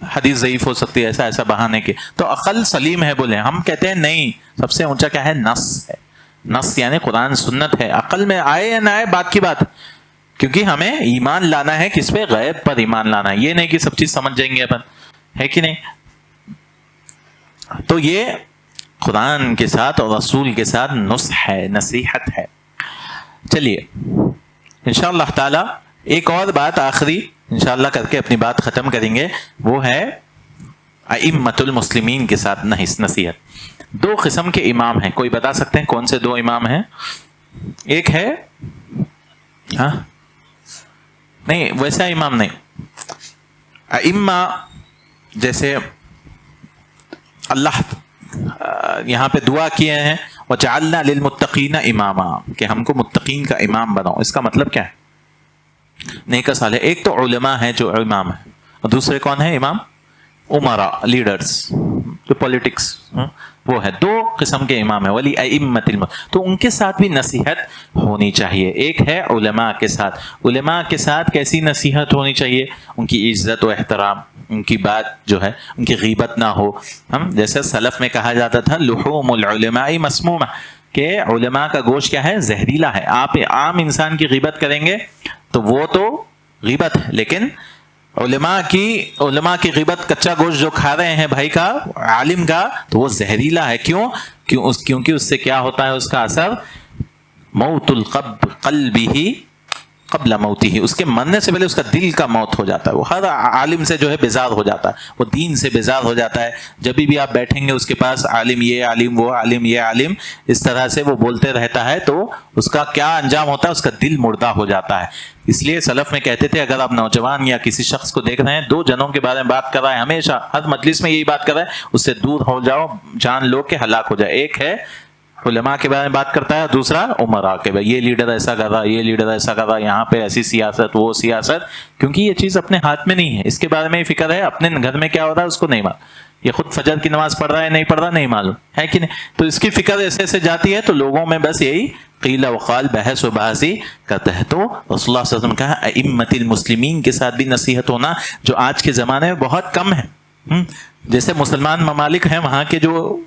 حدیث ضعیف ہو سکتی ہے ایسا ایسا بہانے کے, تو عقل سلیم ہے بولے. ہم کہتے ہیں نہیں, سب سے اونچا کیا ہے؟ نص ہے. نص یعنی قرآن سنت ہے. عقل میں آئے یا نہ آئے بات کی بات, کیونکہ ہمیں ایمان لانا ہے کس پہ؟ غیب پر ایمان لانا ہے. یہ نہیں کہ سب چیز سمجھ جائیں گے اپن, ہے کہ نہیں. تو یہ قرآن کے ساتھ اور رسول کے ساتھ نصح ہے, نصیحت ہے. چلیے انشاءاللہ تعالی ایک اور بات آخری انشاءاللہ کر کے اپنی بات ختم کریں گے, وہ ہے ائمۃ المسلمین کے ساتھ نصیحت. دو قسم کے امام ہیں, کوئی بتا سکتے ہیں کون سے دو امام ہیں؟ ایک ہے ہاں نہیں ویسا امام نہیں, ائمہ جیسے اللہ یہاں پہ دعا کیے ہیں وَجَعَلْنَا لِلْمُتَّقِينَ إِمَامًا, کہ ہم کو متقین کا امام بناؤ. اس کا مطلب کیا ہے؟ نیک صالح. ایک تو علماء ہیں جو امام ہیں, اور دوسرے کون ہے امام؟ امراء, لیڈرز, جو پولیٹکس, وہ ہے. دو قسم کے امام ہیں. ولی ائمۃ تو ان کے ساتھ بھی نصیحت ہونی چاہیے. ایک ہے علماء کے ساتھ. علماء کے ساتھ کیسی نصیحت ہونی چاہیے؟ ان کی عزت و احترام, ان کی بات جو ہے ان کی غیبت نہ ہو. ہم جیسے سلف میں کہا جاتا تھا لحوم العلماء مسمومہ, کہ علماء کا گوشت کیا ہے؟ زہریلا ہے. آپ عام انسان کی غیبت کریں گے تو وہ تو غیبت ہے, لیکن علماء کی غیبت, کچا گوشت جو کھا رہے ہیں بھائی کا, عالم کا, تو وہ زہریلا ہے. کیونکہ اس سے کیا ہوتا ہے؟ اس کا اثر موت قلبہ قبل موتہ, اس کے مرنے سے پہلے اس کا دل کا موت ہو جاتا ہے. وہ ہر عالم سے جو ہے بیزار ہو جاتا ہے, وہ دین سے بیزار ہو جاتا ہے. جب بھی آپ بیٹھیں گے اس کے پاس عالم یہ عالم وہ عالم یہ عالم, اس طرح سے وہ بولتے رہتا ہے, تو اس کا کیا انجام ہوتا ہے؟ اس کا دل مردہ ہو جاتا ہے. اس لیے سلف میں کہتے تھے اگر آپ نوجوان یا کسی شخص کو دیکھ رہے ہیں دو جنوں کے بارے میں بات کر رہا ہے, ہمیشہ ہر مجلس میں یہی بات کر رہا ہے, اس سے دور ہو جاؤ, جان لو کہ ہلاک ہو جائے. ایک ہے علماء کے بارے میں بات کرتا ہے, دوسرا امراء کے بارے, یہ لیڈر ایسا کر رہا, یہ لیڈر ایسا کر رہا, یہاں پہ ایسی سیاست وہ سیاست, کیونکہ یہ چیز اپنے ہاتھ میں نہیں ہے. اس کے بارے میں فکر ہے, اپنے گھر میں کیا ہو رہا ہے اس کو نہیں معلوم, یہ خود فجر کی نماز پڑھ رہا ہے نہیں پڑھ رہا نہیں معلوم, ہے کہ نہیں. تو اس کی فکر ایسے ایسے جاتی ہے, تو لوگوں میں بس یہی قیل وقال, بحث و بحثی کرتے ہیں. تو رسول اللہ صلی اللہ علیہ وسلم کہا ائمۃ المسلمین کے ساتھ بھی نصیحت ہونا, جو آج کے زمانے میں بہت کم ہے. جیسے مسلمان ممالک ہیں, وہاں کے جو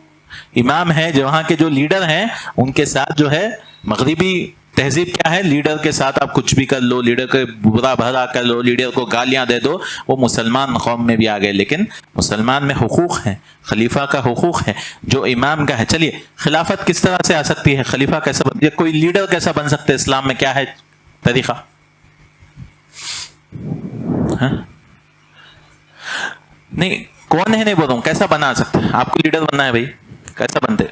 امام ہیں, جو وہاں کے جو لیڈر ہیں, ان کے ساتھ جو ہے مغربی تہذیب کیا ہے, لیڈر کے ساتھ آپ کچھ بھی کر لو, لیڈر کو برا بھلا کر لو, لیڈر کو گالیاں دے دو. وہ مسلمان قوم میں بھی آ گئے, لیکن مسلمان میں حقوق ہیں, خلیفہ کا حقوق ہے جو امام کا ہے. چلیے خلافت کس طرح سے آ سکتی ہے, خلیفہ کیسا بن, کوئی لیڈر کیسا بن سکتا ہے, اسلام میں کیا ہے طریقہ؟ نہیں کون ہے, نہیں بول رہا ہوں, کیسا بنا سکتا ہے؟ آپ کو لیڈر بننا ہے بھائی, کیسا بنتے؟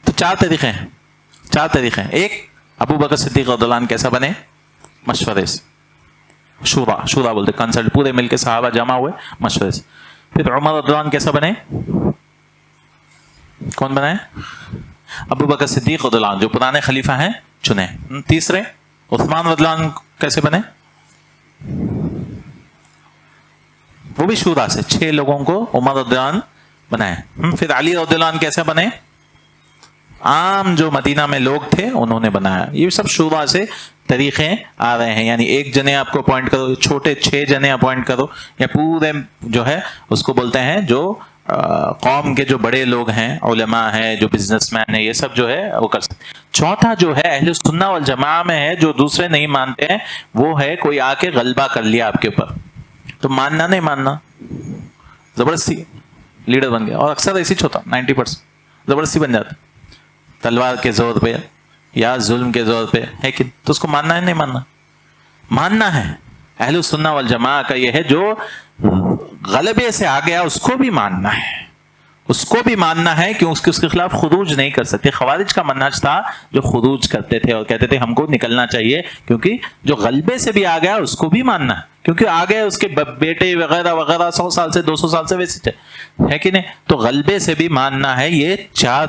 تو چار طریقے ہیں. ایک ابو بکر صدیق رضی اللہ عنہ کیسا بنے؟ مشورے سے, شورا بولتے, کنسلٹ, پورے مل کے صحابہ جمع ہوئے مشورے سے. پھر عمر رضی اللہ عنہ کیسا بنے؟ کون بنائے؟ ابو بکر صدیق رضی اللہ عنہ جو پرانے خلیفہ ہیں چنے. تیسرے عثمان رضی اللہ عنہ کیسے بنے؟ وہ بھی شورا سے 6 لوگوں کو عمر رضی اللہ عنہ بنائے. پھر علی رضی اللہ عنہ کیسے بنے؟ عام جو مدینہ میں لوگ تھے انہوں نے بنایا. یہ سب شورا سے طریقے آ رہے ہیں, یعنی ایک جنے آپ کو اپوائنٹ کرو, چھوٹے 6 جنے اپوائنٹ کرو, یا پورے جو ہے اس کو بولتے ہیں جو قوم کے جو بڑے لوگ ہیں, علماء ہیں, جو بزنس مین ہیں, یہ سب جو ہے وہ کر سکتے. چوتھا جو ہے اہل سنہ والجماعہ میں ہے, جو دوسرے نہیں مانتے ہیں, وہ ہے کوئی آ کے غلبہ کر لیا آپ کے اوپر, تو ماننا نہیں ماننا زبردستی لیڈر بن گیا، اور اکثر ایسے ہوتا 90% زبردستی بن جاتا تلوار کے زور پہ یا ظلم کے زور پہ، ہے کہ تو اس کو ماننا ہے نہیں ماننا؟ ماننا ہے۔ اہل السنہ والجماعہ کا یہ ہے جو غلبے سے آ گیا اس کو بھی ماننا ہے، اس کو بھی ماننا ہے کہ اس کے خلاف خروج نہیں کر سکتے۔ خوارج کا منہج تھا جو خروج کرتے تھے اور کہتے تھے ہم کو نکلنا چاہیے، کیونکہ جو غلبے سے بھی آ گیا اس کو بھی ماننا ہے، کیونکہ آ گئے اس کے بیٹے وغیرہ وغیرہ 100 سال سے 200 سال سے ویسے تھے، ہے کہ نہیں؟ تو غلبے سے بھی ماننا ہے۔ یہ 4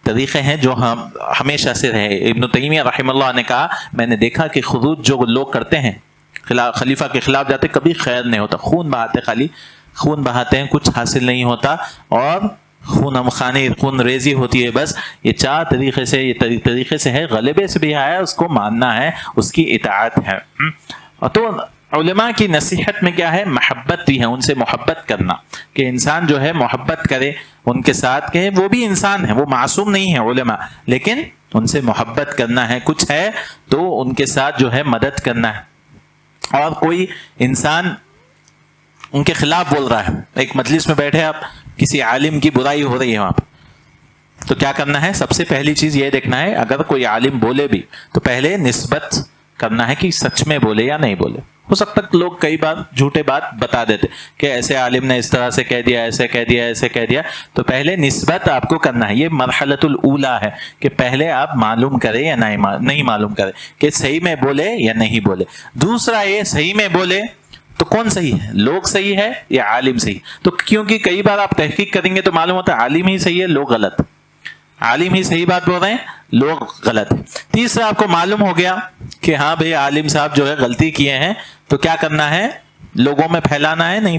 طریقے ہیں جو ہم ہمیشہ سے رہے۔ ابن تیمیہ رحمہ اللہ نے کہا میں نے دیکھا کہ خروج جو لوگ کرتے ہیں، خلیفہ کے خلاف جاتے، کبھی خیر نہیں ہوتا، خون بہاتے، خالی خون بہاتے ہیں، کچھ حاصل نہیں ہوتا، اور خون ریزی ہوتی ہے بس۔ یہ 4 طریقے سے، یہ طریقے سے ہے، غلبے سے بھی آیا اس کو ماننا ہے، اس کی اطاعت ہے۔ تو علماء کی نصیحت میں کیا ہے؟ محبت بھی ہے، ان سے محبت کرنا، کہ انسان جو ہے محبت کرے ان کے ساتھ، کہ وہ بھی انسان ہے، وہ معصوم نہیں ہے علماء، لیکن ان سے محبت کرنا ہے، کچھ ہے تو ان کے ساتھ جو ہے مدد کرنا ہے۔ اور کوئی انسان ان کے خلاف بول رہا ہے، ایک مجلس میں بیٹھے آپ، کسی عالم کی برائی ہو رہی ہے وہاں پہ، تو کیا کرنا ہے؟ سب سے پہلی چیز یہ دیکھنا ہے، اگر کوئی عالم بولے بھی تو پہلے نسبت کرنا ہے کہ سچ میں بولے یا نہیں بولے۔ ہو سکتا ہے لوگ کئی بار جھوٹے بات بتا دیتے کہ ایسے عالم نے اس طرح سے کہہ دیا، ایسے کہہ دیا، ایسے کہہ دیا، تو پہلے نسبت آپ کو کرنا ہے۔ یہ مرحلۃ الاولیٰ ہے کہ پہلے آپ معلوم کریں یا نہیں معلوم کریں کہ صحیح میں بولے یا نہیں بولے۔ دوسرا یہ صحیح میں بولے تو کون صحیح ہے؟ لوگ صحیح ہے یا عالم صحیح؟ تو کیونکہ کئی بار آپ تحقیق کریں گے تو معلوم ہوتا ہے عالم ہی صحیح ہے، لوگ غلط، عالم ہی صحیح بات بول رہے ہیں، لوگ غلط ہے۔ تیسرا آپ کو معلوم ہو گیا کہ ہاں بھئی عالم صاحب جو ہے غلطی کیے ہیں، تو کیا کرنا ہے؟ لوگوں میں پھیلانا ہے، نہیں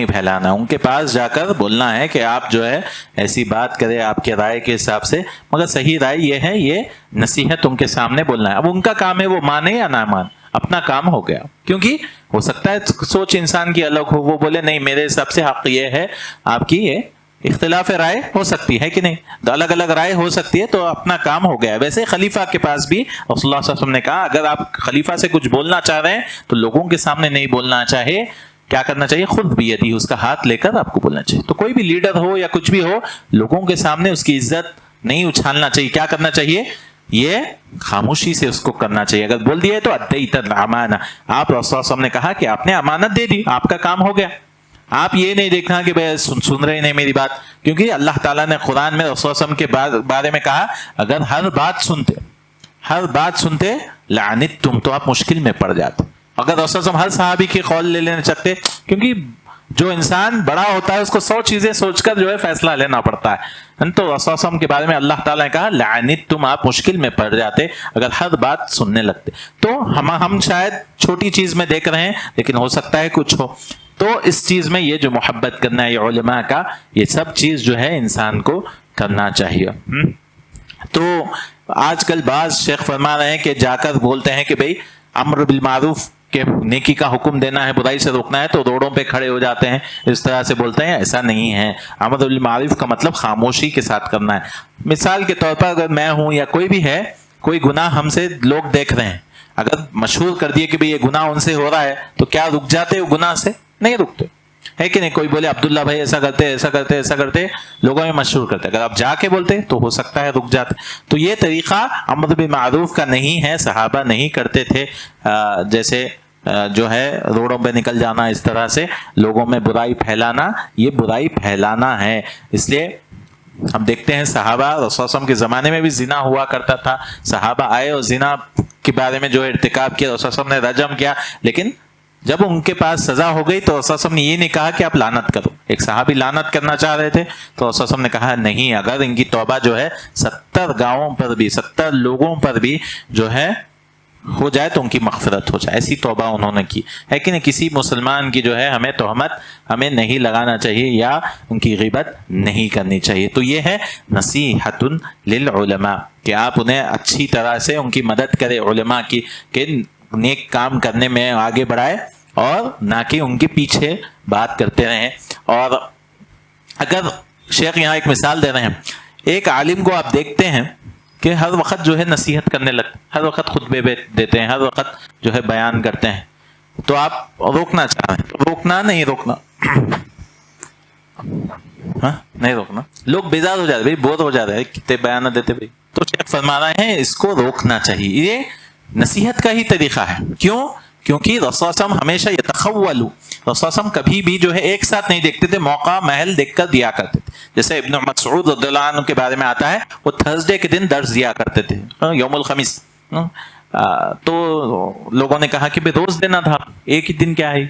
پھیلانا، ان کے پاس جا کر بولنا ہے کہ آپ جو ہے ایسی بات کرے آپ کے رائے کے حساب سے، مگر صحیح رائے یہ ہے، یہ نصیحت ان کے سامنے بولنا ہے۔ اب ان کا کام ہے وہ مانے یا نہ مان، اپنا کام ہو گیا، کیونکہ ہو سکتا ہے سوچ انسان کی الگ ہو، وہ بولے نہیں میرے حساب سے حق یہ ہے، آپ کی یہ اختلاف رائے ہو سکتی ہے کہ نہیں، الگ الگ رائے ہو سکتی ہے، تو اپنا کام ہو گیا۔ ویسے خلیفہ کے پاس بھی رسول اللہ صلی اللہ علیہ وسلم نے کہا اگر آپ خلیفہ سے کچھ بولنا چاہ رہے ہیں تو لوگوں کے سامنے نہیں بولنا چاہیے، کیا کرنا چاہیے؟ خود بیدی، اس کا ہاتھ لے کر آپ کو بولنا چاہیے۔ تو کوئی بھی لیڈر ہو یا کچھ بھی ہو، لوگوں کے سامنے اس کی عزت نہیں اچھالنا چاہیے، کیا کرنا چاہیے؟ یہ خاموشی سے اس کو کرنا چاہیے۔ اگر بول دیا تو ادیت الامانہ، آپ رسول اللہ صلی اللہ علیہ وسلم نے کہا کہ آپ نے امانت دے دی، آپ کا کام ہو گیا۔ آپ یہ نہیں دیکھنا کہ بھائی سن رہے نہیں میری بات، کیونکہ اللہ تعالیٰ نے قرآن میں رسول اللہ علیہ وسلم کے بارے میں کہا اگر ہر بات سنتے لعنتم، تو آپ مشکل میں پڑ جاتے۔ اگر رسول اللہ علیہ وسلم ہر صحابی کی قول لے لینا چاہتے، کیونکہ جو انسان بڑا ہوتا ہے اس کو 100 چیزیں سوچ کر جو ہے فیصلہ لینا پڑتا ہے، تو رسول اللہ علیہ وسلم کے بارے میں اللہ تعالیٰ نے کہا لعنتم، آپ مشکل میں پڑ جاتے اگر ہر بات سننے لگتے۔ تو ہم شاید چھوٹی چیز میں دیکھ رہے ہیں، لیکن ہو سکتا ہے کچھ ہو، تو اس چیز میں یہ جو محبت کرنا ہے یہ علماء کا، یہ سب چیز جو ہے انسان کو کرنا چاہیے۔ تو آج کل بعض شیخ فرما رہے ہیں کہ جا کر بولتے ہیں کہ بھئی امر بالمعروف، کہ نیکی کا حکم دینا ہے، برائی سے روکنا ہے، تو روڈوں پہ کھڑے ہو جاتے ہیں، اس طرح سے بولتے ہیں۔ ایسا نہیں ہے، امر بالمعروف کا مطلب خاموشی کے ساتھ کرنا ہے۔ مثال کے طور پر اگر میں ہوں یا کوئی بھی ہے، کوئی گناہ ہم سے لوگ دیکھ رہے ہیں، اگر مشہور کر دیے کہ بھئی یہ گناہ ان سے ہو رہا ہے، تو کیا رک جاتے وہ گناہ سے؟ نہیں رکتے، ہے کہ نہیں؟ کوئی بولے عبداللہ بھائی ایسا کرتے ایسا کرتے ایسا کرتے، لوگوں میں مشہور کرتے، اگر آپ جا کے بولتے تو ہو سکتا ہے رک جاتے۔ تو یہ طریقہ امر بالمعروف کا نہیں ہے، صحابہ نہیں کرتے تھے، جیسے جو ہے روڈوں پہ نکل جانا، اس طرح سے لوگوں میں برائی پھیلانا، یہ برائی پھیلانا ہے۔ اس لیے ہم دیکھتے ہیں صحابہ رسول اللہ صلی اللہ علیہ وسلم کے زمانے میں بھی زنا ہوا کرتا تھا، صحابہ آئے اور زنا کے بارے میں جو ارتکاب کیا رسول اللہ صلی اللہ علیہ وسلم نے رجم کیا، لیکن جب ان کے پاس سزا ہو گئی تو رسول اللہ صلی اللہ علیہ وسلم نے یہ نہیں کہا کہ آپ لعنت کرو۔ ایک صحابی لعنت کرنا چاہ رہے تھے تو رسول اللہ صلی اللہ علیہ وسلم نے کہا نہیں، اگر ان کی توبہ جو ہے 70 گاؤں پر بھی، 70 لوگوں پر بھی جو ہے ہو جائے تو ان کی مغفرت ہو جائے، ایسی توبہ انہوں نے کی، ہے کہ نہیں؟ کسی مسلمان کی جو ہے ہمیں تہمت ہمیں نہیں لگانا چاہیے یا ان کی غیبت نہیں کرنی چاہیے۔ تو یہ ہے نصیحت للعلماء، کہ آپ انہیں اچھی طرح سے ان کی مدد کرے، علماء کی، کہ نیک کام کرنے میں آگے بڑھائے، اور نہ کہ ان کے پیچھے بات کرتے رہیں۔ اور اگر شیخ یہاں ایک مثال دے رہے ہیں، ایک عالم کو آپ دیکھتے ہیں کہ ہر وقت جو ہے نصیحت کرنے لگتے، ہر وقت خطبے دیتے ہیں، ہر وقت جو ہے بیان کرتے ہیں، تو آپ روکنا چاہ رہے ہیں تو روکنا نہیں روکنا، ہاں نہیں روکنا، لوگ بیزار ہو جاتے بھائی، بور ہو جاتے ہیں کتنے بیان دیتے بھائی، تو شیخ فرما رہے ہیں اس کو روکنا چاہیے، یہ نصیحت کا ہی طریقہ ہے۔ کیوں؟ کیونکہ رسول صلی اللہ علیہ وسلم ہمیشہ یتخولوا، رسول صلی اللہ علیہ وسلم کبھی بھی جو ہے ایک ساتھ نہیں دیکھتے تھے، موقع محل دیکھ کر دیا کرتے تھے۔ جیسے ابن مسعود رضی اللہ عنہ کے بارے میں آتا ہے، وہ تھرسڈے کے دن درس دیا کرتے تھے، یوم الخمیس، تو لوگوں نے کہا کہ بھائی روز دینا تھا، ایک ہی دن کیا ہے؟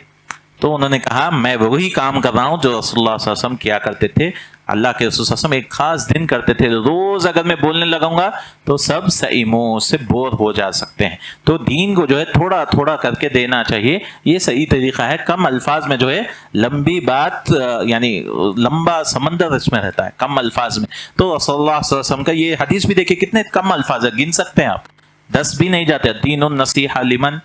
تو انہوں نے کہا میں وہی کام کر رہا ہوں جو رسول اللہ صلی اللہ علیہ وسلم کیا کرتے تھے، اللہ کے رسول صلی اللہ علیہ وسلم ایک خاص دن کرتے تھے، روز اگر میں بولنے لگوں گا تو سب صحیح منہ سے بور ہو جا سکتے ہیں، تو دین کو جو ہے تھوڑا تھوڑا کر کے دینا چاہیے، یہ صحیح طریقہ ہے۔ کم الفاظ میں جو ہے لمبی بات، یعنی لمبا سمندر اس میں رہتا ہے کم الفاظ میں، تو رسول اللہ صلی اللہ علیہ وسلم کا یہ حدیث بھی دیکھیں کتنے کم الفاظ ہے، گن سکتے ہیں آپ، 10 بھی نہیں جاتے۔ دین النصیحہ لمن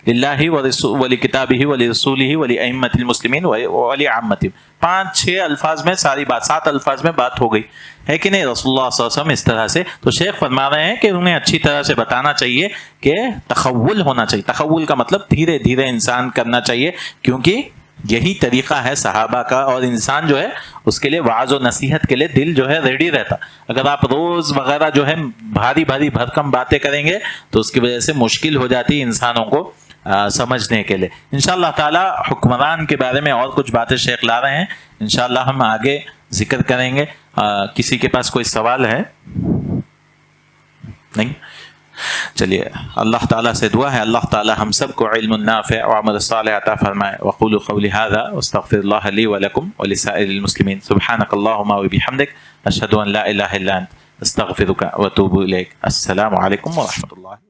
للہ ولکتابہ ولرسولہ ولائمۃ المسلمین ولعامتہم، 5-6 الفاظ میں ساری بات، 7 الفاظ میں بات ہو گئی ہے کہ نہیں؟ رسول اللہ صلی اللہ علیہ وسلم اس طرح سے، تو شیخ فرما رہے ہیں کہ انہیں اچھی طرح سے بتانا چاہیے کہ تخول ہونا چاہیے، تخول کا مطلب دھیرے دھیرے انسان کرنا چاہیے، کیونکہ یہی طریقہ ہے صحابہ کا، اور انسان جو ہے اس کے لیے وعظ و نصیحت کے لیے دل جو ہے ریڈی رہتا۔ اگر آپ روز وغیرہ جو ہے بھاری بھاری بھرکم باتیں کریں گے تو اس کی وجہ سے مشکل ہو جاتی ہے انسانوں کو سمجھنے کے لیے۔ انشاءاللہ تعالی حکمران کے بارے میں اور کچھ باتیں شیخ لا رہے ہیں، انشاءاللہ ہم آگے ذکر کریں گے۔ کسی کے پاس کوئی سوال ہے؟ نہیں؟ چلیے، اللہ تعالیٰ سے دعا ہے اللہ تعالیٰ ہم سب کو علم نافع و عمل صالح عطا فرمائے۔ وقولوا قولی ھذا واستغفر اللہ لی ولکم ولسائر المسلمین، سبحانک اللہم وبحمدک، اشہد ان لا الہ الا انت، استغفرک واتوب الیک۔ السلام علیکم ورحمۃ اللہ۔